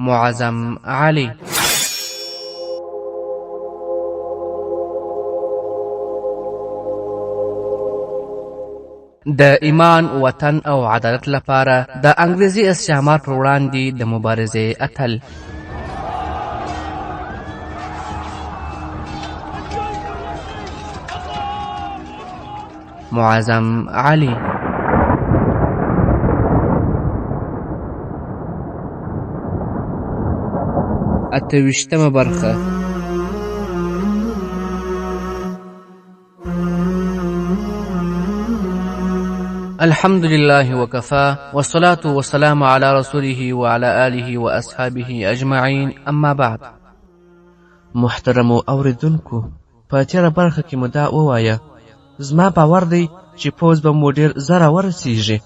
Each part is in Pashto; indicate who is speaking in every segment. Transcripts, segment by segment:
Speaker 1: معظم علي. د ایمان، وطن او عدالت لپاره د انګریزي استعمار پر وړاندې د مبارزې اتل. معظم علي. اتویشتمه برخه. الحمد لله وكفى والصلاة والسلام على رسوله وعلى آله وأصحابه أجمعين، اما بعد.
Speaker 2: محترم اوریدونکو، په تیره برخه کې مو دا ووایه زما باور دی چې پوځ به مو ډېر زر ورسیږي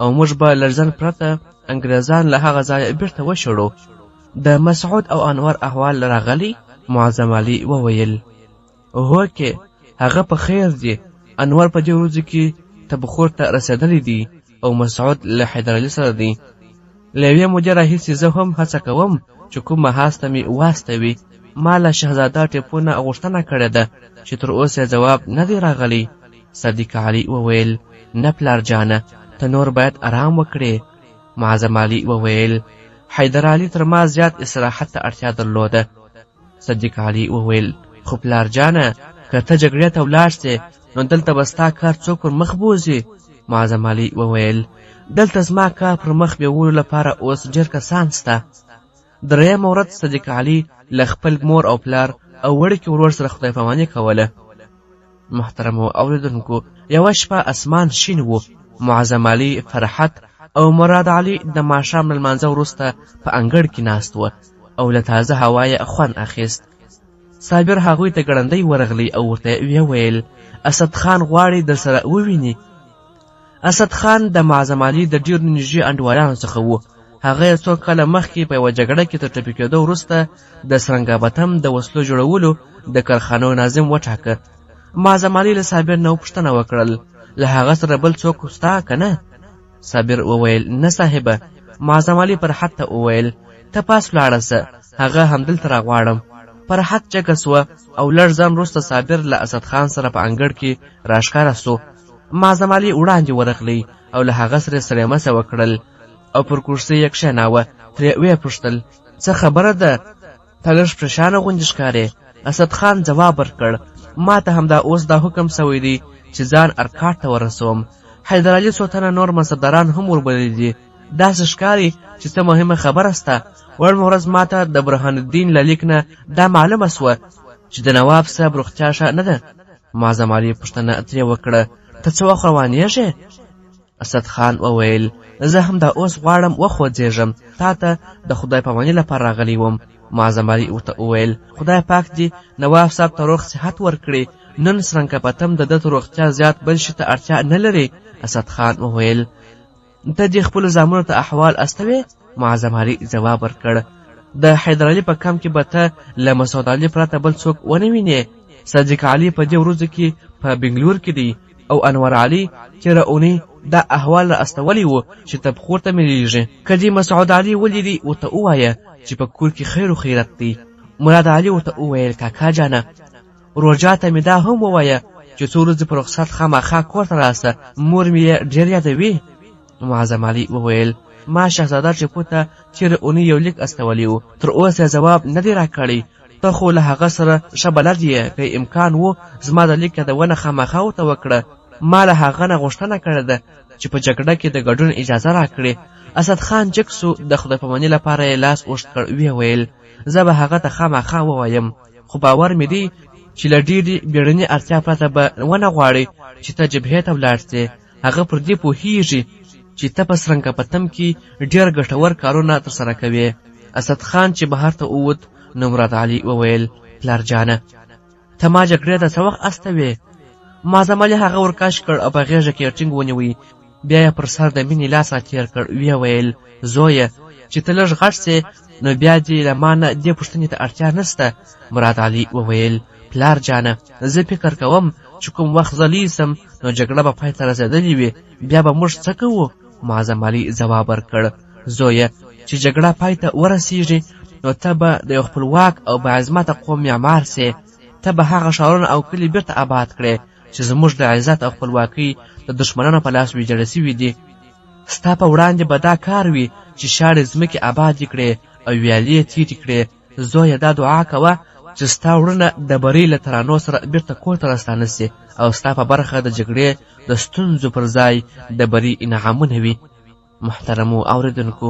Speaker 2: او موږ به لړزن پرته انګریزان له هغه ځایه بیرته وشړو. د مسعود او انور احوال راغلی؟ معظم علي وویل هوکې، هغه په خیر دی. انور په دې ورځو کې تبخور ته رسېدلی دی او مسعود له حیدرعلي سره دی. له یوې مودې راهیسې زه هم هڅه کوم چې کوم محاذ ته مې واستوي. ما له شهزاده ټیپونه غوښتنه کړې ده چې تر اوسه جواب نه دی راغلی. صدیق علي وویل نه پلارجانه، ته نور باید آرام وکړې. معظم علي وویل حیدرعلي تر ما زیات استراحت ته اړتیا درلوده. صدیق علي وویل خو پلارجانه، که ته جګړې ته ولاړ سې نو دلته به ستا کار څوک پر مخ بوځي؟ معظم علي وویل دلته زما کار پر مخ بیولو لپاره اوس ډېر کسان سته. درېیمه ورځ صدیق علي له خپل مور او پلار او وړکي ورور سره خدای پاماني کوله. محترمو اوریدونکو، یوه شپه اسمان شین و. معظم علي، فرحت او مراد علي د ماښام له لمانځه وروسته په انګړ کې ناست و او له تازه هوا یې خوند اخیست. صابر هغوی ته ګړندی ورغلی او ورته ویې ویل اسد خان غواړي در سره وویني. اسد خان د معظم علي د ډېرو نږدې انډوالانو څخه و. هغه یې څو کاله مخکې په یوه جګړه کې تر ټپي کېدو وروسته د سرنګابتم د وسلو جوړولو د کارخانو ناظم وټاکه. معظم علي له صابر نه وپوښتنه وکړل له هغه سره بل څوک ستا که نه؟ صابر وویل نه صاحبه. معظم علي فرحت ته وویل ته پاس ولاړه سه، هغه همدلته راغواړم. فرحت جګه سوه او لږ ځان وروسته صابر له اسد خان سره په انګړ کې راښکاره سو. معظم علي وړاندې ورغلی او له هغه سره سړی مسه وکړل او پر کرسۍ یې کښېناوه. ترې ویې پوښتل څه خبره ده؟ ته لږ پریشانه غوندې ښکارې. اسد خان ځواب ورکړ ما ته همدا اوس دا حکم سوی دی چې ځان ارکاټ ته ورسوم. حیدرعلي څو تنه نور منصبداران هم وربللي دي. داسې ښکاري چې څه مهمه خبره سته. وړمه ورځ ما ته د برهان الدین له لیک نه دا معلومه سوه چې د نواب صاحب روغتیا ښه نه ده. معظم علي پوښتنه ترې وکړه ته څه وخت روانېږې؟ اسد خان وویل زه هم دا اوس غواړم وخوځېږم، تا ته د خدای پاماني لپاره راغلی وم. معظم علي ورته وویل خدای پاک دې نواب صاحب ته روغ صحت ورکړي. نن سرنګپتم د ده تر روغتیا زیات بل شي ته اړتیا نه لري. اسد خان وویل ته دې خپلو زامنو ته احوال استوې؟ معظم علي ځواب ورکړ د حیدرعلي په کم کې به ته له مسعود علي پرته بل څوک ونه وینې. صدیق علي په دې ورځو کې په بنګلور کې دی او انور علي تېره اونۍ دا احوال را استولی و چې تبخور ته ملیږي. که دې مسعود علي ولیدي ورته ووایه چې په کور کې خیر و خیرت دی. مراد علي ورته وویل کاکا جانه، روژا ته مې دا هم ووایه چې څو ورځې په رخصت خامخا کور ته راسه، مور مې یې ډېر یادوي. معظم علي وویل ما شهزاده ټیپو ته تېره اونۍ یو لیک استولی و، تر اوسه زواب نه دی راکړی. ته خو له هغه سره ښه بلد یې، که امکان و زما د لیک یادونه خامخا ورته وکړه. ما له هغه نه غوښتنه کړې ده چې په جګړه کې د ګډون اجازه راکړي. اسد خان جګ سو، د خدای پاماني لپاره یې لاس اوږد کړ. ویې ویل زه به هغه ته خامخا ووایم، خو باور مې دی چې له ډېرې بیړنۍ اړتیا پرته به ونه غواړي چې ته جبهې ته ولاړ سې. هغه پر دې پوهیږي چې ته په سرنګپتم کې ډېر ګټور کارونه ترسره کوې. اسد خان چې بهر ته ووت نو مراد علي وویل پلارجانه ته ما جګړې ته څه وخت استوې؟ معظم علي هغه ورکش کړ او په غېږه کې یې ټینګ ونیوی. بیا یې پر سر د مینې لاس راتېر کړ. ویې ویل زویه چې ته لږ غټ سې نو بیا دې له ما نه دې پوښتنې ته اړتیا نشته. مراد علي وویل پلارجانه زه فکر کوم چې کوم وخت زه لوی سم نو جګړه به پای ته رسېدلې وي، بیا به موږ څه کوو؟ معظم علي ځواب ورکړ زویه چې جګړه پای ته ورسیږي نو ته به د یو خپلواک او باعظمته قوم معمار سې. ته به هغه ښارونه او کلي بیرته آباد کړې چې زموږ د عزت او خپلواکۍ د دښمنانو په لاس ویجاړه سوي دي. ستا په وړاندې به دا کار وي چې شاړې ځمکې آبادې کړې او ویالې تیرې کړې. زویه دا دعا کوه چې ستا وړونه د بري له ترانو سره بیرته کور ته راستانه سي او ستا په برخه د جګړې د ستونزو پر ځای د بري انعامونه وي. محترمو اوریدونکو،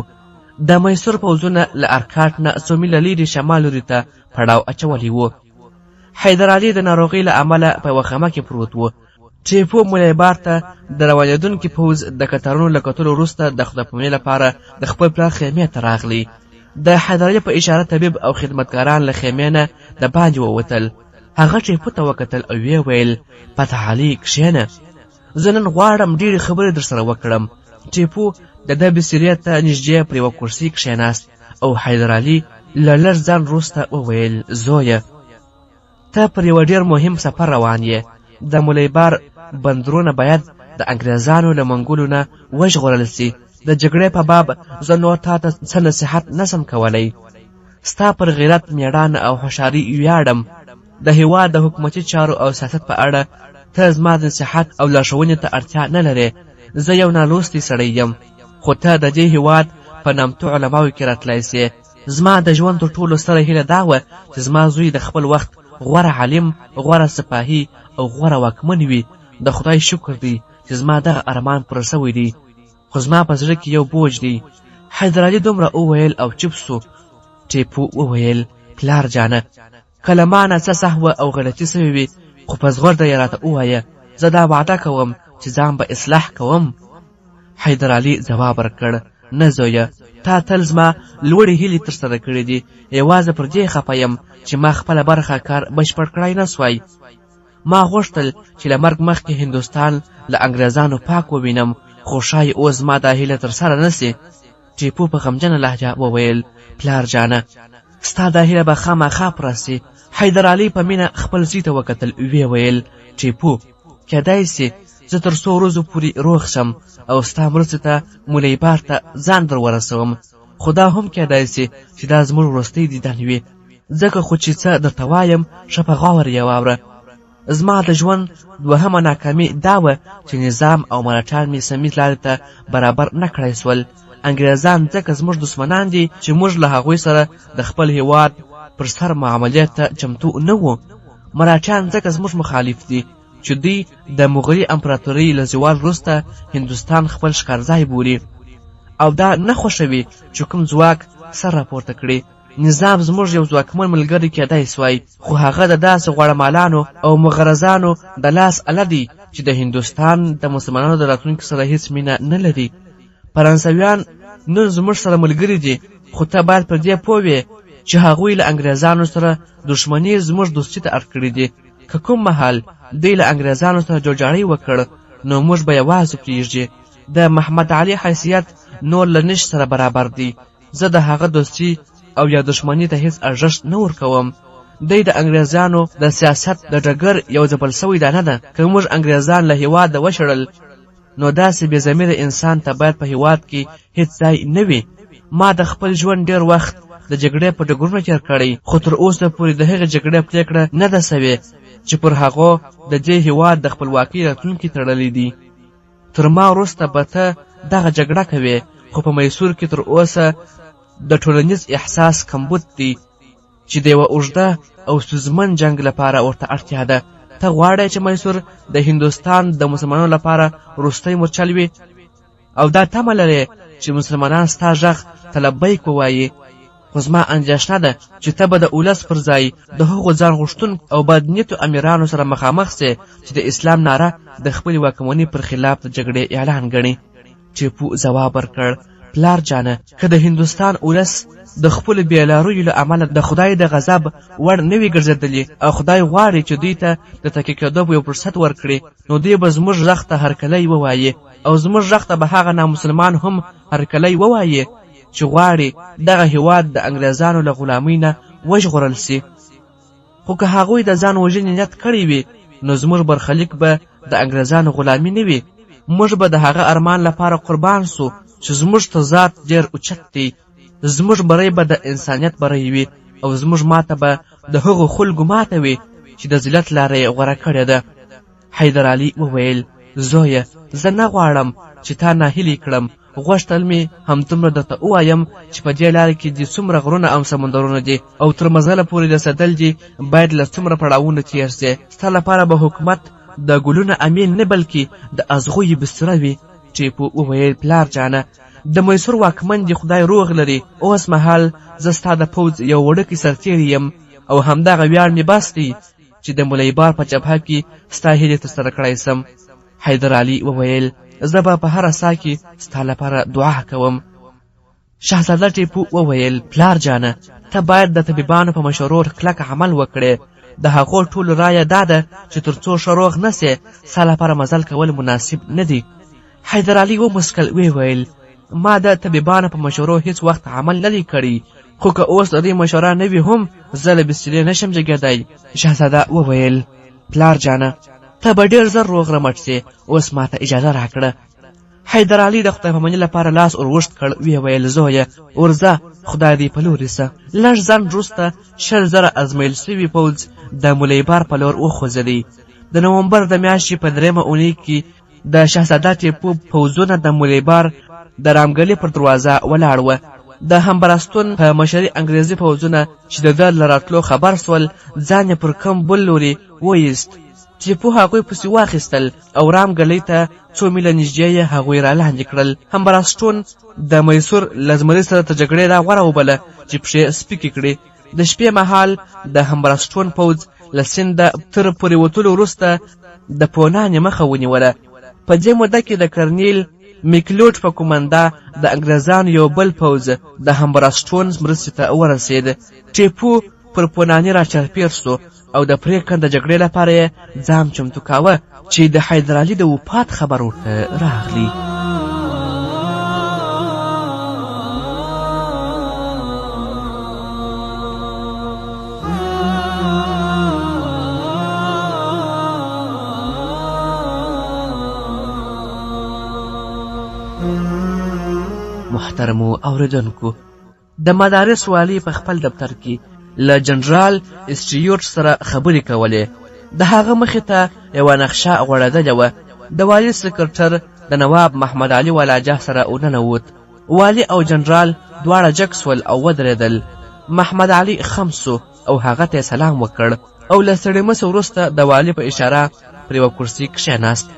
Speaker 2: د میسور پوځونه له ارکاټ نه څو میله لرې شمال لوري ته پړاو اچولی و. حیدر علي د ناروغۍ له امله په یوه خیمه کې پروت و. ټیپو مولیبار ته د روانېدونکي پوځ د کتارونو له کتلو وروسته د خدای پامنۍ لپاره د خپل پلار خیمې ته راغلی. د حیدر علي په اشاره طبیب او خدمتګاران له خیمې نه د باندې ووتل. هغه ټیپو ته وکتل او ویې ویل: فتح علي کښېنه، زه نن غواړم ډېرې خبرې در سره وکړم. ټیپو د ده بسترې ته نږدې پر یوه کرسۍ کښېناست او حیدر علي له لږ ځنډ وروسته وویل: زویه، ته پر یوه ډېر مهم سفر روان یې. د مولیبار بندرونه باید د انګریزانو له منګولو نه وژغورل سي. د جګړې په باب زه نور تا ته څه نصیحت نسم کولی. ستا پر غیرت، میړانه او هوښیاري ویاړم. د هېواد د حکومتي چارو او سیاست په اړه ته زما د نصیحت او لارښوونې ته اړتیا نه لرې. زه یو نالوستی سړی یم، خو ته د دې هېواد په نامتو علماو کې راتلی سې. زما د ژوند تر ټولو ستره هیله دا وه چې زما زوی د خپل وخت غوره عالم، غوره سپاهي او غوره واکمن وي. د خدای شکر دی چې زما دغه ارمان پوره سوی دی، خو زما په زړه کې یو بوج دی. حیدر علي دومره وویل او چوپ سو. ټیپو وویل: پلار جانه، کله ما نه څه سهوه او غلطي سوې وي خو په زغرده یې راته ووایه، زه دا وعده کوم چې ځان به اصلاح کوم. حیدر علي ځواب ورکړ: نه زویه، تا تل زما لوړې هیلې ترسره کړې دي. یوازې پر دې خفه یم چې ما خپله برخه کار بشپړ کړی نه سوی. ما غوښتل چې له مرګ مخکې هندوستان له انګریزانو پاک ووینم، خو ښایي اوس زما دا هیله ترسره نه سي. ټیپو په غمجنه لهجه وویل: پلار جانه، ستا دا هیله به خامخا پوره سي. حیدر علي په مینه خپل زوی ته وکتل، ویې ویل: ټیپو، کیدای سي زه تر څو ورځو پورې روغ شم او ستا مرستې ته مولیبار ته ځان در ورسوم، خو دا هم کیدای سي چې دا زموږ وروستی دیدن وي. ځکه خو چې څه درته وایم ښه په غور یې واوره. زما د ژوند دوهمه ناکامي دا وه چې نظام او ملاتړ مې سمیت لارې ته برابر نه کړی سول. انګریزان ځکه زموږ دښمنان دي چې موږ له هغوی سره د خپل هېواد پر سر معاملې ته چمتو نه وو. مراټیان ځکه زموږ مخالف دي چې دوی د مغلي امپراتورۍ له زوال وروسته هندوستان خپل ښکارځای بولي او دا نه خوښوي چې کوم ځواک سر راپورته کړي. نظام زموږ یو ځواکمن ملګری کیدای سوای، خو هغه د داسې غوړمالانو او مغرضانو د لاس اله دی چې د هندوستان د مسلمانانو د راتلونکي سره هیڅ مینه نه لري. فرانسویان نن زموږ سره ملګري دي، خو ته باید پر دې پوه وې چې هغوی له انګریزانو سره دښمني زموږ دوستي ته اړ کړي دي. که کوم مهال دوی له انګریزانو سره جوړجاړی وکړ نو موږ به یوازې پرېږدي. د محمد علي حیثیت نور له نشت سره برابر دی. زه د هغه دوستي او یا دښمني ته هیڅ ارزښت نه ورکوم. دی د انګریزانو د سیاست د ډګر یو ځپل سوی دانه ده. که موږ انګریزان له هېواده وشړل نو داسې بې ضمیره انسان ته باید په هېواد کې هیڅ ځای نه وي. ما د خپل ژوند ډېر وخت د جګړې په ډګرونو تېر کړی، خو تر اوسه پورې د هغې جګړې پرېکړه نه ده سوې چې پر هغو د دې هېواد د خپلواکۍ راتلونکي تړلی دی. تر ما وروسته به ته دغه جګړه کوې، خو په میسور کې تر اوسه د ټولنیز احساس کمبود دی چې د یوه اوږده او ستونزمن جنګ لپاره ورته اړتیا ده. ته غواړې چې میسور د هندوستان د مسلمانانو لپاره وروستی مورچل وي او دا تمه لرې چې مسلمانان ستا غږ ته لبیک ووایي. خو زما اندېښنه ده چې ته به د اولس پر ځای د هغو ځان غوښتونکو او بدنیتو امیرانو سره مخامخ سې چې د اسلام ناره د خپلې واکمنۍ پر خلاف د جګړې اعلان ګڼي. ټیپو ځواب ورکړ: پلار جانه، که د هندوستان اولس د خپلو بېلارویو له امله د خدای د غضب وړ نه وي ګرځېدلي او خدای غواړي چې دوی ته د تکیه کېدو یو فرصت ورکړي، نو دوی به زموږ غږ ته هرکلی ووایي او زموږ غږ ته به هغه نامسلمان هم هرکلی ووایي چې غواړي دغه هېواد د انګریزانو له غلامۍ نه وژغورل سي. خو که هغوی د ځان وژنې نیت کړی وي نو زموږ برخلیک به د انګریزانو غلامي نه وي. موږ به د هغه ارمان لپاره قربان سو چې زموږ تضاد ډېر اوچت دی. زموږ بری به د انسانیت بری وي او زموږ ماته به د هغو خلکو ماته وي چې د ذلت لاره یې غوره کړې ده. حیدر علي وویل: زویه، زه نه غواړم چې تا ناهیلې کړم. غوښتل مې همدومره درته ووایم چې په دې لاره کې دي څومره غرونه او سمندرونه دي او تر مزله پورې رسېدل دي باید له څومره پړاوونو تېر سي. ستا لپاره به حکومت د ګلونه امین نه بلکې د ازغویې بستره وي. ټیپو وویل: پلار جانه، د میسور واکمن دي خدای روغ لري. اوس مهال زه ستا د پوځ یو وړوکی سرتیری یم او همدغه ویاړ مې بس دی چې د ملیبار په جبهه کې ستا هیلې ترسره کړی سم. حیدر علي وویل: زه به په هره ساه کې ستا لپاره دعا کوم. شهزاده ټیپو وویل: پلار جانه، ته باید د طبیبانو په مشورو کلک عمل وکړې. د هغو ټولو رایه دا ده چې تر څو ښه روغ نه سې ستا لپاره مزل کول مناسب نه دي. حیدر علي ومسکل ویل: ما د طبیبانو په مشورو هیڅ وخت عمل نه دی کړی، خو که اوس د دې مشوره نه وي هم زه له بسترې نشم جګېدی. شهزاده وویل: پلار جانه، ته به ډېر زر روغ رمټ سې. اوس ماته اجازه راکړه. حیدر علي د خدای پامانۍ لپاره لاس اوروښت کړ. ویل: زویه، ورځه، خدای دې په لورې سه. لږ ځنډ وروسته 100,000 ازمیل سوي پوځ د ملیبار په لور وخوځېدی. د نومبر د میاشتې په 3مه اونۍ کې د شهزاده ټیپو پوځونه د ملیبار د رامګلې پر دروازه ولاړ وه. د همبرستون په مشري انګریزي پوځونه چې د ده له راتلو خبر سول ځان یې پر کوم بل لوري وایست. ټیپو هغوی پسې واخیستل او رامګلۍ ته 2 میله نږدې یې هغوی را لاندې کړل. همبرستون د میسور له زمري سره تر جګړې را غوره وبله چې پښې سپیکې کړي. د شپې مهال د همبرستون پوځ له سینده تر پورې وتلو وروسته د پونانې مخه ونیوله. په دې موده کې د کرنیل میکلوډ په کومنده د انګریزانو یو بل پوځ د همبرستون مرستې ته ورسېد. ټیپو پر پونانې را چرپېر سو او د پرېکنده جګړې لپاره یې ځان چمتو کاوه چې د حیدر علي د وفات خبر ورته راغلی. محترمو اوریدونکو، د مدارس والی په خپل دفتر کې له جنرال اسټریوټ سره خبرې کولې. د هغه مخې ته یوه نقشه غوړېدلې وه. د والي سکرټر د نواب محمد علي والاجه سره وننوت. والي او جنرال دواړه جګ سول او ودرېدل. محمد علي خم سو او هغه ته سلام وکړ او له ستړي وروسته د والي په اشاره پر یوه کرسي کښېناست.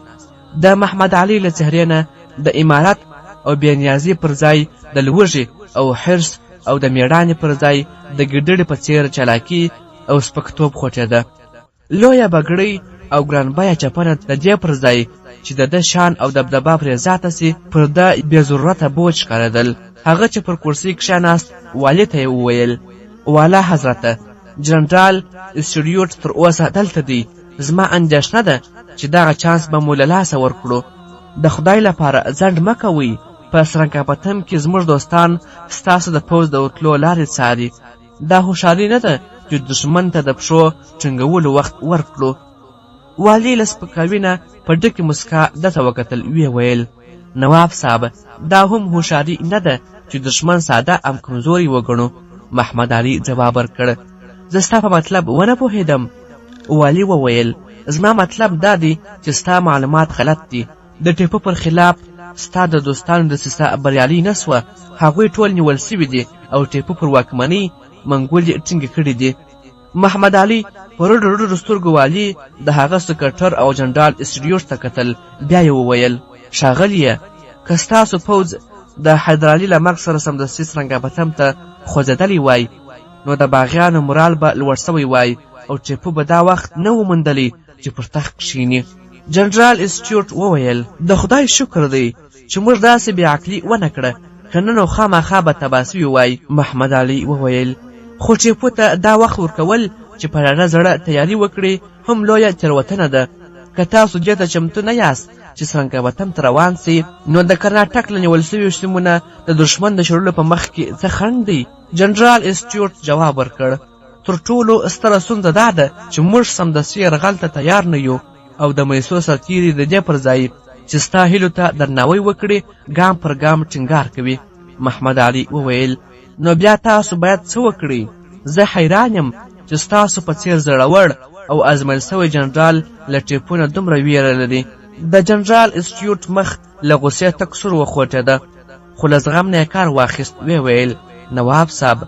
Speaker 2: د محمد علي له څهرې نه د امارت او بېنیازي پر ځای د لوږې او حرص او د میړانې پر ځای د ګیدړې په څېر چلاکي او سپکتوب خوټېده. لویه بګړۍ او ګرانبیه چپنه د دې پر ځای چې د ده شان او دبدبه پرې زیاته سي پر ده بې ضرورته بوج ښکارېدل. هغه چې پر کرسۍ کښېناست والي ته یې وویل: والا حضرته، جنرال اسټریوټ تر اوسه دلته دی. زما اندېښنه ده چې دغه چانس به مو له لاسه ورکړو. د خدای لپاره ځنډ مه کوئ. په سرنګاپتم کې زموږ دوستان ستاسو د پوځ د ورتلو لارې څاري. دا هوښیاري نه ده چې دښمن ته د پښو ټینګولو وخت ورکړو. والي له سپکاوي نه په ډکې مسکا ده ته وکتل. ویل: نواب صاحب، دا هم هوښیاري نه ده چې دښمن ساده ام کمزوري وګڼو. محمد علي ځواب ورکړ: زه ستا په مطلب ونه پوهېدم. والي وویل: زما مطلب دا دی چې ستا معلومات غلط دي. د ټیپو پر خلاف ستا د دوستانو دسیسه بریالي نه سوه. هغوی ټول نیول سوي دي او ټیپو پر واکمنۍ منګولې ټینګې کړي دي. محمد علي په رډو رډو سترګو والي د هغه سکرټر او جنرال اسټریوټ ته کتل. بیا یې وویل: ښاغلیه، که ستاسو پوځ د حیدر علي له مرګ سره سمدستي سرنګاپتم ته خوځېدلی وای نو د باغیانو مورال به لوړ سوی وای او ټیپو به دا وخت نه و موندلی چې پر تخت کښیني. جنرال اسټریوټ وویل: د خدای شکر دی چې موږ داسې بې عقلي ونه کړه، که نه نو خامخا به تباه سوي وای. محمد علي وویل: خو ټیپو ته دا وخت ورکول چې په ډاډه زړه تیاري وکړي هم لویه تېروتنه ده. که تاسو دې ته چمتو نه یاست چې سرنګاپتم ته روان سئ نو د کرناټک له نیول سویو سیمونه د دښمن د شړلو په مخ کې څه خنډ دی؟ جنرال اسټریوټ جواب ورکړ: تر ټولو ستره ستونزه دا ده چې موږ سمدستي یرغل ته تیار نه یو او د میسور سرتیري د دې پر ځای چې ستا هیلو ته درناوی وکړي ګام پر ګام ټینګار کوي. محمد علي وویل: نو بیا تاسو باید څه وکړئ؟ زه حیران یم چې ستاسو په څیر زړور او ازمایل سوی جنرال له ټیپو نه دومره ویره لري. د جنرال اسټیوټ مخ له غوسې تک سور وخوټېده، خو له زغم نه یې کار واخیست. ویې ویل نواب صاحب،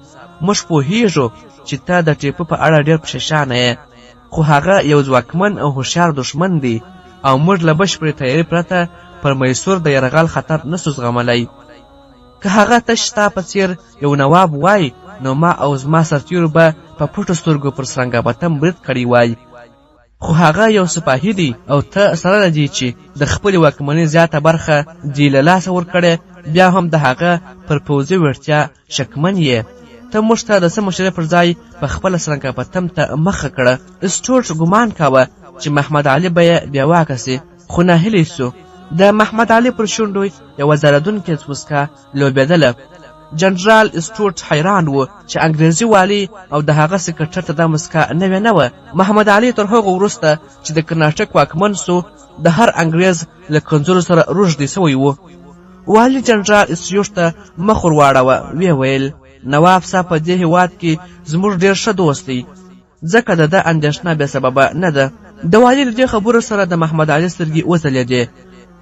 Speaker 2: موږ پوهیږو چې ته د ټیپو په اړه ډېر پریشانه یې، خو هغه یو ځواکمن او هوښیار دښمن دی او موږ له بشپړې تیاري پرته پر میسور د یرغل خطر نسو زغملی. که هغه تش ستا په څیر یو نواب وای نو ما او زما سرتیرو به په پټو سترګو پر سرنګاپتم برید کړی وای، خو هغه یو سپاهي دی او ته سره له دې چې د خپلې واکمنۍ زیاته برخه دې له لاسه ورکړې، بیا هم د هغه پر پوځي وړتیا شکمن یې. ته موږ ته د څه مشرۍ پر ځای په خپله سرنګاپتم ته مخه کړه. اسټوټ ګمان کاوه چې محمد علي به یې بیا واکه سي، خو ناهیلی سو. د محمد علي پر شونډو یوه ځلېدونکې مسکا لوبېدله. جنرال اسټوټ حیران و چې انګریزي والي او د هغه سکرټر ته دا مسکا نوې نه وه. محمد علي تر هغو وروسته چې د کرناټک واکمن سو د هر انګریز له کنځلو سره روږدی سوی و. والي جنرال اسټیوټ ته مخ ور واړوه. ویې ویل نواب صاحب په دې هېواد کې زموږ ډېر ښه دوست دی، ځکه د ده اندېښنه بې سببه نه ده. د والي له دې خبرو سره د محمد علي سترګې وځلېدې.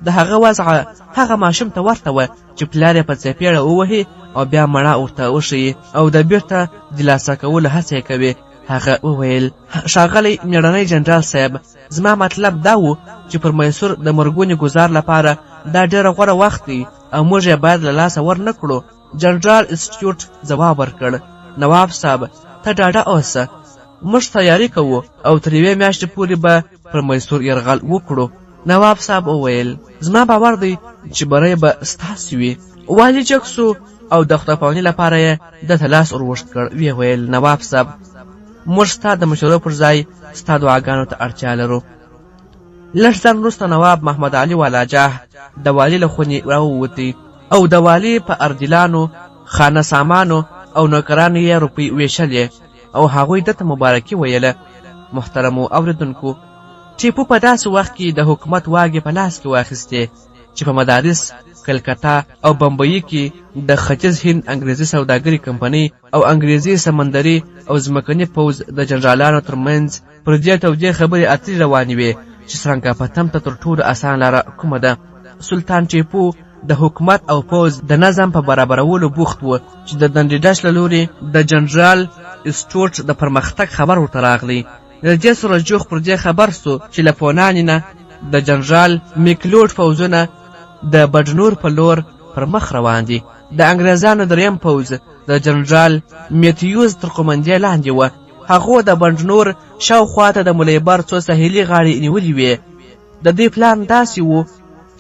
Speaker 2: د هغه وضعه هغه ماشوم ته ورته وه چې پلار یې په څپېړه ووهي او بیا مڼه ورته وښیي او د بیرته دلاسا کولو هڅه یې کوي. هغه وویل ښاغلی مېړنی جنرال صاحب، زما مطلب دا و چې پر میسور د مرګونې ګزار لپاره دا ډېره غوره وخت دی او موږ یې باید له لاسه ور نه کړو. جنرال اسټیوټ ځواب ورکړ نواب صاحب، ته ډاډه اوسه، موږ تیاری کوو او تر یوې میاشتې پورې به پر میسور یرغل وکړو. نواب صاحب وویل زما باور دی چې بری به ستاسې وي. والي جګ سو او د خداپاوني لپاره یې دته لاس ور اوږد کړ. ویې ویل نواب صاحب، موږ ستا د مشورو پر ځای ستا دعاګانو ته اړتیا لرو. لږ ځنډ وروسته نواب محمد علي والاجاه د والي له خونې راووتی او د والي په اردلانو، خانه سامانو او نوکرانو یې روپۍ ویشلې او هغوی دته مبارکي ویله. محترمو اوریدونکو، ټیپو په داسې وخت کې د حکومت واګې په لاس کې واخیستې چې په مدارس، کلکتا او بمبئی کې د ختیځ هند انګریزي سوداګري کمپنۍ او انګریزي سمندري او ځمکني پوځ د جنرالانو ترمنځ پر دې تودې خبرې اترې روانې وې چې سرنګاپتم ته تر ټولو اسان لاره کومه ده. سلطان ټیپو د حکومت او پوځ د نظم په برابرولو بوخت و چې د دندې له لوري د جنرال اسټوټ د پرمختګ خبر ورته راغلی. له دې سره جوخ پر دې خبر سو چې له پونانې نه د جنرال میکلوډ فوځونه د بډنور په لور پر مخ روان دي. د انګریزانو دریم پوځ د جنرال میتیوز تر قومندې لاندې وه. هغو د بډنور شاوخواته د ملیبر څو ساحلي غاړې نیولې وې. د دې پلان داسې و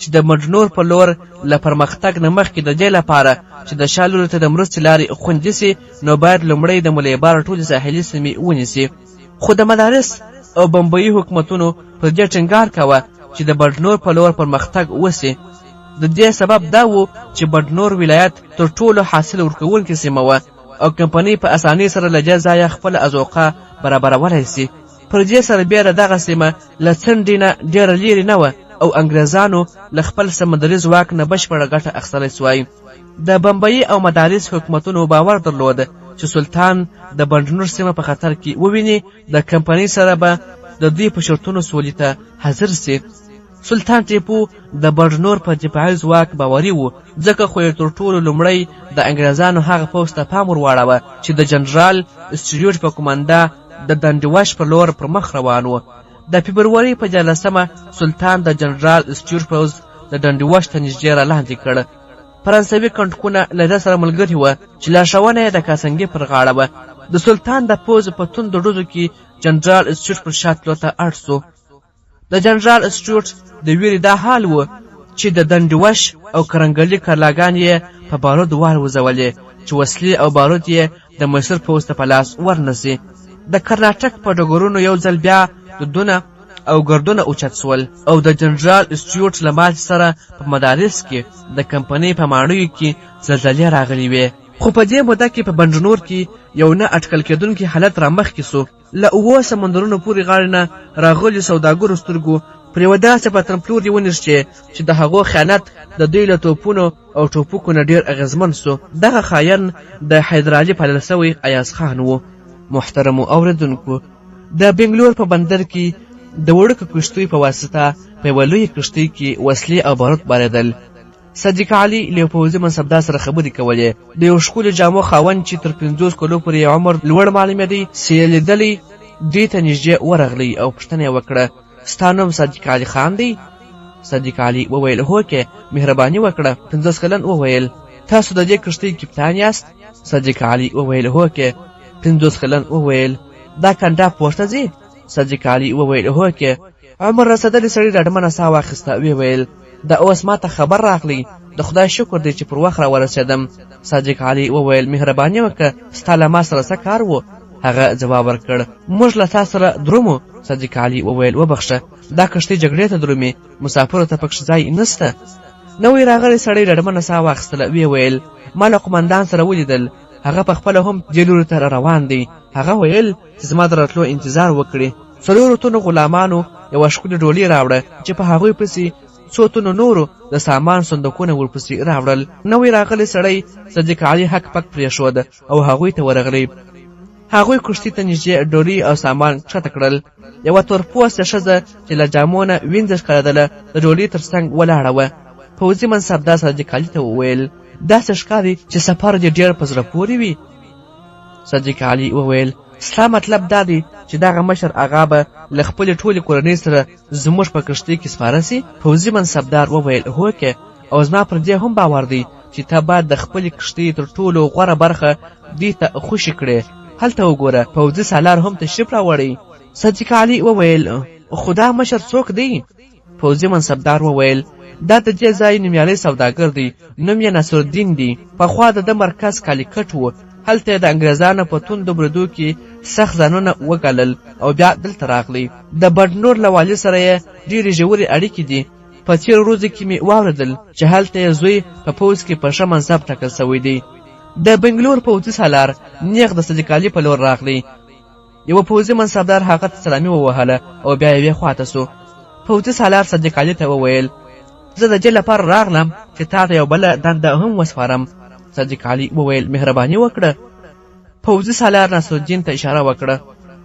Speaker 2: چې د بډنور په لور له پرمختګ نه مخکې د دې لپاره چې د شا لوري ته د مرستې لارې خوندي سي، نو باید لومړی د ملیبر ټولې ساحلي سیمې ونیسي. خو د مدارس او بمبئی حکومتونو پر دې ټینګار کاوه چې د بډنور په لور پرمختګ وسي. د دې سبب دا و چې بډنور ولایت تر ټولو حاصل ورکوونکې سیمه وه او کمپنۍ په اسانۍ سره له دې ځایه خپله اذوقه برابرولی سي. پر دې سره بیا دغه سیمه له څنډې نه ډېره لیرې نه وه او انګریزانو له خپل سمندري ځواک نه بشپړه ګټه اخیستلی سوای. د بمبئی او مدارس حکومتونو باور درلود چې سلطان د بډنور سیمه په خطر کې وویني، د کمپنۍ سره به د دوی په شرطونو سولې ته حاضر سي. سلطان ټیپو د بډنور په دفاعي ځواک باوري و، ځکه خو یې تر ټولو لومړی د انګریزانو هغه پوځ ته پام ور واړوه چې د جنرال اسټیوټ په قومانده د دندوش پر لور پر مخ روان و. د فبروري په 14مه سلطان د جنرال اسټیوټ پوځ د دندوش ته نږدې را لاندې کړ. فرانسوي کنټکونه له ده سره ملګري وه چې لارښوونه یې د کاسنګي پر غاړه وه. د سلطان د پوځ په توندو ډزو کې جنرال اسټیوټ پر شا تلو ته اړ سو. د جنرال اسټیوټ د ویرې دا حال و چې د دندوش او کرنګلي کلاګانې یې په بارود والوځولې چې وسلې او بارود یې د میسور پوځ ته په لاس ورنسي. د کرناټک په ډګرونو یو ځل بیا دودونه او ګردونه اوچت سول او د جنرال اسټیوټ له ماتې سره په مدارس کې د کمپنۍ په ماڼیو کې زلزلې راغلي وې. خو په دې موده کې په بډنور کې یو نه اټکل کېدونکی حالت رامخکې سو. له اوو سمندرونو پورې غاړې نه راغلي سوداګرو سترګو پر یوه داسې پتنپلور یې ونیسي چې د هغو خیانت د دوی له توپونو او ټوپکو نه ډېر اغېزمن سو. دغه خاین د حیدرعلي پالل سوی ایاز خان و. محترمو اوریدونکو، د بنګلور په بندر کې د وړوکو کښتیو په واسطه په یوه لویه کښتۍ کې وسلې او باروت بارېدل. صدیق علي له یو پوځي منصبدار سره خبرې کولې. د یو ښکلي جامو خاوند چې تر 50 کلو پورې عمر لوړ معلومېدی لیدلی دوی ته نږدې ورغلی او پوښتنه یې وکړه: ستا نوم صدیق علي خان دی؟ صدیق علي وویل: هوکې، مهرباني وکړه. 50 کلن وویل: تاسو د دې کښتۍ کپتان یاست؟ صدیق علي وویل: هوکې. 50 کلن وویل: دا کنډا پورته ځي؟ صدیق علي وویل: هوکې. عمر رسېدلی سړي ډډمنه ساه واخیسته. ویې ویل: دا اوس ما ته خبر راغلی، د خدای شکر دی چې پر وخت راورسېدم. صدیق علي وویل: مهرباني وکړه، ستا له ما سره څه کار و؟ هغه ځواب ورکړ: موږ له تا سره درومو. صدیق علي وویل: وبخښه، دا کښتۍ جګړې ته درومي، مسافرو ته پکښې ځای نسته. نوی راغلی سړی ډډمنه ساه واخیستله. ویې ویل: ما له قمندان سره ولیدل، هغه پخپله هم دې لوري ته روان دی. هغه ویل چې زما د راتلو انتظار وکړي. 4 تنو غلامانو یوه ښکلې ډولۍ راوړه چې په هغوی پسې 100 تنو نورو د سامان صندوقونه ورپسې راوړل. نوی راغلی سړی صدیق علي حق پک پرېښود او هغوی ته ورغلی. هغوی کښتۍ ته نږدې ډولۍ او سامان کښته کړل. یوه تورپوسته ښځه چې له جامو نه وینځه ښکارېدله د ډولۍ تر څنګ ولاړه وه. پوځي منصبدار صدیق علي ته وویل: داسې ښکاري چې سفر دې ډېر په زړه پورې وي. صدیق علي وویل: ستا مطلب دا دی چې دغه مشر آغا به له خپلې ټولې کورنۍ سره زموږ په کښتۍ کې سپاره سي؟ پوځي منصبدار وویل: هوکې، او زما پر دې هم باور دی چې ته باید د خپلې کښتۍ تر ټولو غوره برخه دې ته خوشي کړې. هلته وګوره، پوځي سالار هم تشریف راوړی. صدیق علي وویل: خو دا مشر څوک دی؟ پوځي منصبدار وویل: دا د دې ځای نومیالی سوداګر دی، نوم یې نصرالدین دی. پخوا د ده مرکز کالیکټ و. هلته د انګریزانو په توندو بریدو کې سخت ځانونه وګالل او بیا دلته راغلی. د بډنور له والي سره یې ډېرې ژورې اړیکې دي. په تېرو ورځو کې مې واورېدل چې هلته یې زوی په پوځ کې په ښه منصب ټاکل سوی دی. د بنګلور پوځي سالار نیغ د صدیق علي په لور راغلی. یوه پوځي منصبدار هغه ته سلامي ووهله او بیا یوې خواته سو. پوځي سالار صدیق علي ته وویل: زه د دې لپاره راغلم چې تا ته یو بله دنده هم وسپارم. صدیق علي وویل: مهرباني وکړه. پوځي سالار نصرالدین ته اشاره وکړه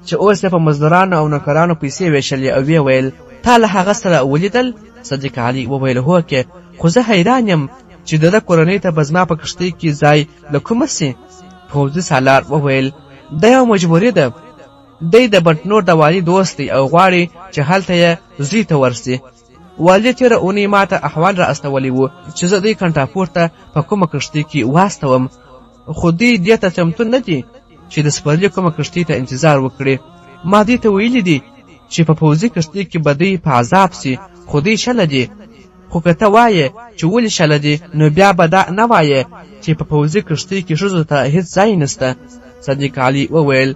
Speaker 2: چې اوس یې په مزدورانو او نوکرانو پیسې ویشلې او ویې ویل: تا له هغه سره ولیدل؟ صدیق علي وویل: هوکې، خو زه حیران یم چې د ده کورنۍ ته به زما په کښتۍ کې ځای له کومه سي؟ پوځي سالار وویل: دا یو مجبوري ده. دی د بټنور د والي دوست دی او غواړي چې هلته یې زوی ته ورسي. والي تېره اونۍ ما ته احوال را استولی و چې زه دوی کنټاپور ته په کومه کښتۍ کې واستوم، خو دوی دې ته چمتو نه دي چې د سپرلي کومه کښتۍ ته انتظار وکړي. ما دوی ته ویلي دي چې په پوځي کښتۍ کې به دوی په عذاب سي، خو دوی شله دي. خو که ته وایې چې ولې شله دي، نو بیا به دا نه وایې چې په پوځي کښتۍ کې ښځو ته هېڅ ځای نسته. صدیق علي وویل: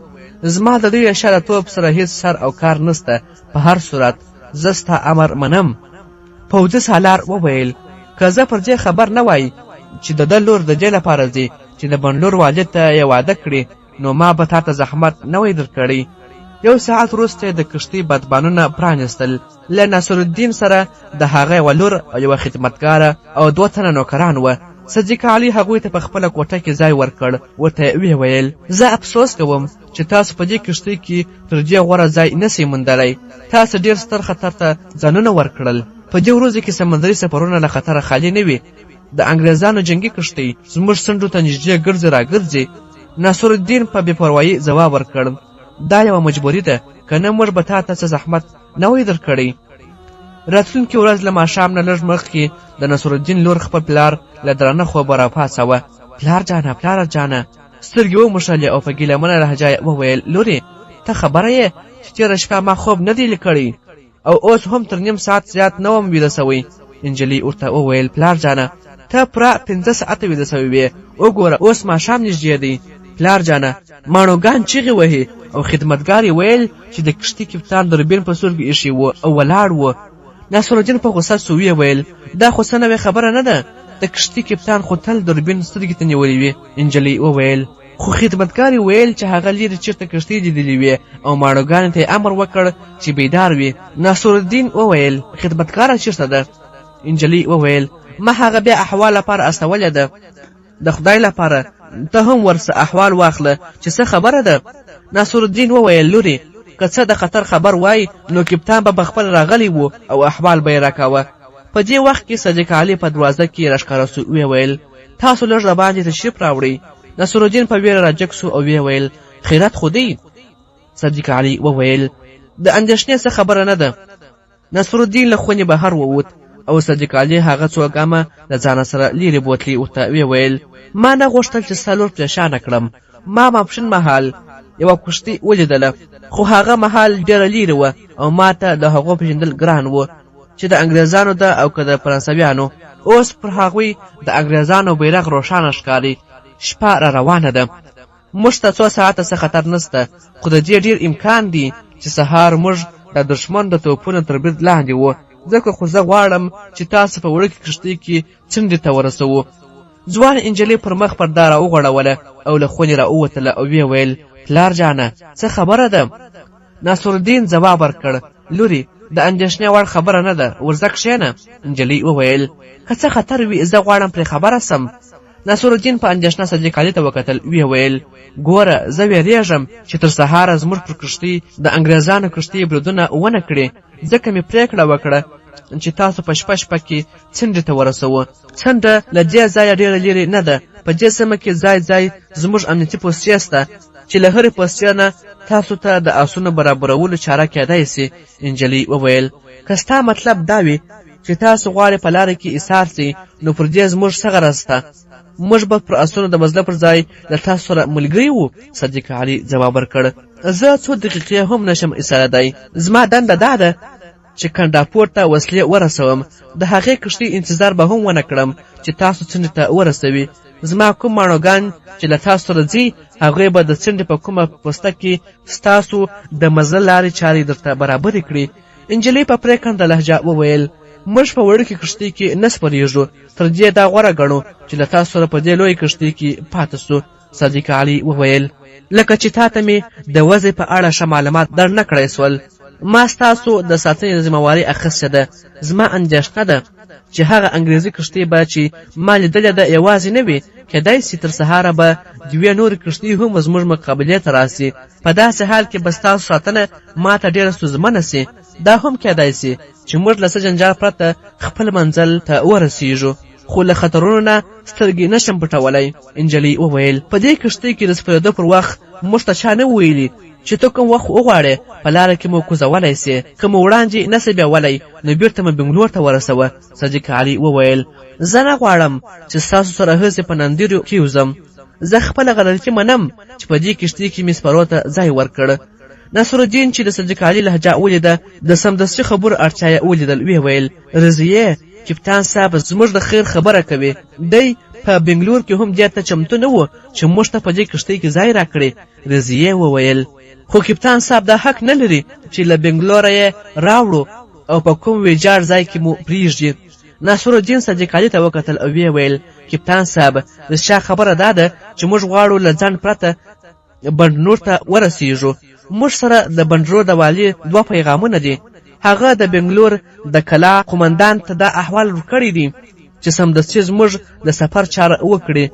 Speaker 2: زما د دوی شله توب سره هېڅ سر او کار نسته. په هر صورت زه ستا امر منم. پوځي سالار وویل: که زه پر دې خبر نه وای چې د ده لور د دې لپاره ځي چې د بنډلور والي ته یې واده کړي، نو ما به تا ته زحمت نه وای درکړی. 1 ساعت وروسته د کښتۍ بادبانونه پرانیستل. له نصرالدین سره د هغه یوه لور او یوه خدمتګاره او 2 تنه نوکران وه. صدیق علي هغوی ته په خپله کوټه کې ځای ورکړ. ورته یې ویې ویل: زه افسوس کوم چې تاسو په دې کښتۍ کې تر دې غوره ځای نسئ موندلی. تاسو ډېر ستر خطر ته ځانونه ورکړل. په دې ورځو کې سمندري سفرونه له خطره خالي نه وي. د انګریزانو جنګي کښتۍ زموږ څنډو ته نږدې ګرځي راګرځي. نصرالدین په بې پروایي ځواب ورکړ: دا یوه مجبوري ده، که نه موږ به تا ته څه زحمت نه وای درکړی. راتلونکې ورځ له ماښام نه لږ مخکې د نصرالدین لور خپل پلار له درانه خوبه راپاڅوه. پلار جانه، پلار جانه. سترګې وموښلې او په ګیلمنه لهجه وویل: لورې، ته خبره یې چې تېره شپه ما خوب نه دی کړی او اوس هم تر نیم ساعت زیات نه وم ویده سوی. نجلۍ ورته وویل: پلار جانه، ته پوره 15 ساعته ویده سوی وې. وګوره اوس ماښام نږدې دی. پلار جانه، ماڼوګان چیغې وهي او خدمتګار یې ویل چې د کښتۍ کپتان دوربین په سترګو ایښی و او ولاړ و. نصرالدین په غوسه سو. ویې ویل: دا خو څه نوې خبره نه ده، د کښتۍ کپتان خو تل دوربین سترګې ته نیولې وي. نجلۍ وویل: خو خدمتګار ویل چې هغه لیرې چېرته کښتۍ لیدلې وې او ماڼوګانو ته یې امر وکړ چې بیدار وي. ناصرالدین وویل خدمتګاره چېرته ده؟ نجلۍ وویل ما هغه بیا احوال لپاره استولې ده. د خدای لپاره ته هم ورسه احوال واخله چې څه خبره ده. ناصرالدین وویل لورې که څه د خطر خبر وای نو کپتان به خپل راغلی و او احوال به یې راکاوه. په دې وخت کې صدیق علي په دروازه کې راښکاره سو. ویل تاسو لږ راباندې تشریف راوړئ. ناصرالدین په ویره راجګ سو او ویل خیرات خو دی؟ صدیق علي وویل د اندېښنې څه خبره نه ده. ناصرالدین له خونې بهر ووت او صدیق علي هغه څو ګامه له ځانه سره لیرې بوتلې. ورته ویل ما نه غوښتل چې ستا لور پریشانه کړم. ما ماپښین مهال یوه کښتۍ ولیدله خو هغه مهال ډېره لیرې وه او ما ته د هغو پېژندل ګران و چې د انګریزانو ده او که د فرانسویانو. اوس پر هغوی د انګریزانو بیرغ روښانه ښکاري. شپه را روانه ده. موږ ته 2 ساعته څه خطر نسته خو د دې ډېر امکان دی چې سهار موږ د دښمن د توپونو تر برید لاندې وو. ځکه خو زه غواړم چې تاسو په وړوکې کښتۍ کې څنډې ته ورسوو. ځوان نجلۍ پر مخ پرده را وغوړوله او له خونې را ووتله او ویل پلار جانه څه خبره ده؟ ناصرالدین ځواب ورکړ لورې د اندېښنې وړ خبره نه ده ورځه کښېنه. نجلۍ وویل که څه خطر وي زه غواړم پرې خبره سم. ناصرالدین په اندېښنه صدیق علي ته وکتل. ویل ګوره زه ویرېږم چې تر سهاره زموږ پر کښتۍ د انګریزانو کښتۍ بریدونه ونه کړي. ځکه مې پرېکړه وکړه چې تاسو په شپه کې څنډې ته ورسوو. څنډه له دې ځایه ډېره لیرې نه ده. په دې سیمه کې ځای زموږ امنیتي پوستې شته چې له هرې پوستې نه تاسو ته د آسونو برابرولو چاره کېدای سي. نجلۍ وویل که ستا مطلب دا وي چې تاسو غواړئ په لاره کې ایثار سئ نو پر دې زموږ څه غرض شته. موږ به پر آسونو د مزله پر ځای له تاسو سره ملګري وو. صدیق علي ځواب ورکړ زه 2 دقیقې هم نشم ایستلی. زما دنده دا ده چې کنډاپور ته وسلې ورسوم. د هغې کښتۍ انتظار به هم ونه کړم چې تاسو څنډې ته ورسوي. زما کوم ماڼوګان چې له تاسو سره ځي هغوی به د څنډې په کومه پوسته کې ستاسو د مزله لارې چارې درته برابرې کړي. نجلۍ په پرېکنده لهجه وویل موږ په وړوکې کښتۍ کې نه سپرېږو. تر دې دا غوره ګڼو چې له تاسو سره په دې لویې کښتۍ کې پاتې سو. صدیق علي وویل لکه چې تا ته مې د وضع په اړه ښه معلومات در نه کړی سول. ما ستاسو د ساتنې ذمهواري اخیستې ده. زما اندېښنه ده چې هغه انګریزي کښتۍ به چې ما لیدلې ده یوازې نه وي. کیدای سي تر سهاره به 2 نورې کښتۍ هم زموږ مقابلې ته راسي. په داسې حال کې به ستاسو ساتنه ما ته ډېره ستونزمنه سي. دا هم کیدای سي چې موږ له څه جنجال پرته خپل منزل ته ورسیږو خو له خطرونو نه سترګې نشم پټولی. نجلۍ وویل په دې کښتۍ کې د سپرېدو پر وخت موږ ته چا نه ویلي چې ته کوم وخت وغواړې په لاره کې مو کوزولی سې. که مو وړاندې نسې بیولی نو بېرته مو بنګلور ته ورسوه. صدیق علي وویل زه نه غواړم چې ستاسو سره هسې په نندیرو کې وځم. زه خپله غلطي منم چې په دې کښتۍ کې مې سپرو ته ځای ورکړ. ناصرالدین چې د صدیق علي لهجه ولیده د سمدستي خبرو اړتیا یې ولیدل. ویل رضیې کپتان صاحب زموږ د خیر خبره کوي. دی په بنګلور کې هم دې ته چمتو نه و چې موږ ته په دې کښتۍ کې ځای راکړي. رضیې وویل خو کپتان صاحب دا حق نه لري چې له بنګلوره یې راوړو او په کوم ویجاړ ځای کې مو پرېږدي. ناصرالدین صدیق علي ته وکتل او ویل کپتان صاحب رښتیا خبره دا ده چې موږ غواړو له ځان پرته بنډنور ته ورسیږو. موږ سره د بنډرو د والي 2 پیغامونه دي. هغه د بنګلور د کلا قومندان ته دا احوال ورکړی دی چې سمدستي زموږ د سفر چاره وکړي.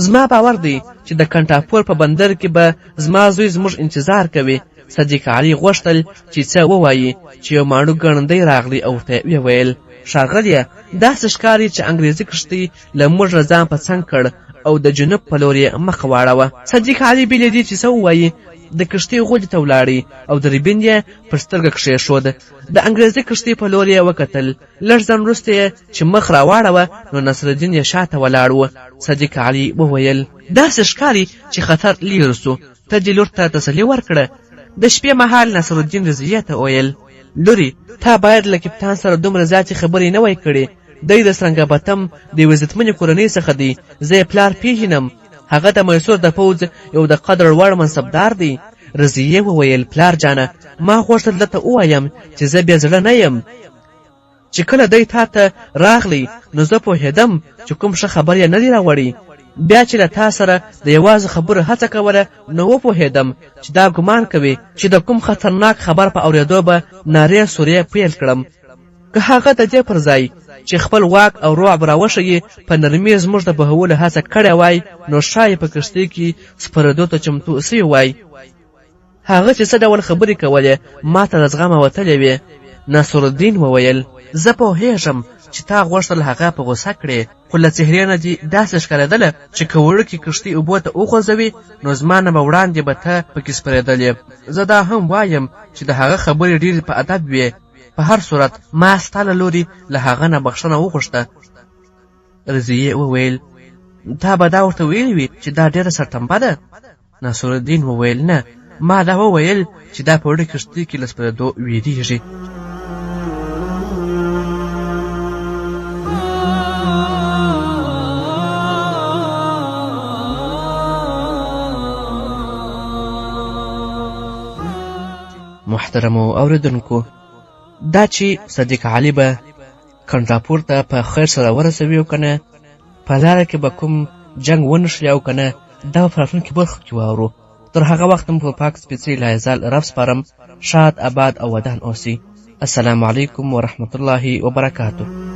Speaker 2: زما باور دی چې د کنټاپور په بندر کې به زما زوی زموږ انتظار کوي. صدیق علي غوښتل چې څه ووایي چې یو ماڼو ګړندی راغلی او ورته ویل ښاغلیه داسې ښکاري چې انګریزي کښتۍ له موږ له ځان په څنګ کړ او د جنوب په لور یې مخ واړوه. صدیق علي بې له دې چې څه ووایي د کښتۍ غولي ته ولاړی او دربین یې پر سترګه کښېښود. د انګریزي کښتۍ په لور یې وکتل. لږ ځان وروسته یې چې مخ راواړوه نو نصرالدین یې شاته ولاړ و. صدیق علي وویل داسې ښکاري چې خطر لیرې سو. ته دې لور ته تسلي ورکړه. د شپې مهال نصرالدین رضیې ته ویل لورې تا باید له کپتان سره دومره زیاتې خبرې نه وای کړې. دی د سرنګ بتم د یوې عزتمنې کورنۍ څخه دی. زه یې پلار پیژنم. هغه د میسور د پوځ یو د قدر وړ منصبدار دی. رضیې وویل پلار جانه ما غوښتل درته ووایم چې زه بې زړه نه یم. چې کله دی تا ته راغلی نو زه پوهېدم چې کوم ښه خبر یې نه دی راوړی. بیا چې له تا سره د یوازې خبرو هڅه کوله نو وپوهېدم چې دا ګمان کوي چې د کوم خطرناک خبر په اورېدو به نارې سورې پیل کړم. که هغه د دې پر ځای چې خپل واک او رعب راوښیي په نرمي زموږ د بهولو هڅه کړې وای نو شاید په کښتۍ کې سپرېدو ته چمتو سوی وای. هغه چې څه ډول خبرې کولې ما ته د زغمه وتلې وې. ناصرالدین وویل زه پوهېږم چې تا غوښتل هغه په غوسه کړې، خو له څهرې نه دې داسې ښکارېدله چې که وړوکې کښتۍ اوبو ته وغورځوي نو زما نه به وړاندې به ته پکې سپرېدلې. زه دا هم وایم چې د هغه خبرې ډېرې په ادب وې. په هر صورت ما ستا له لوري له هغه نه بخښنه وغوښته. رضیې وویل تا به دا ورته ویلي وي چې دا ډېره سرټمبه ده؟ ناصرالدین وویل نه، ما دا وویل چې دا په وړه کښتۍ کې له سپرېدو ویرېږي. محترمو اوریدونکو، دا چې صدیق علي به کنډراپور ته په خیر سره ورسوي او که نه په لاره کې به کوم جنګ ونښلي او که نه دا به په راتلونکي برخو کې واورو. تر هغه وخت په پاک سپېڅلي لایزال رب سپارم. شاد آباد او ودان اوسئ. السلام علیکم ورحمة الله وبرکاته.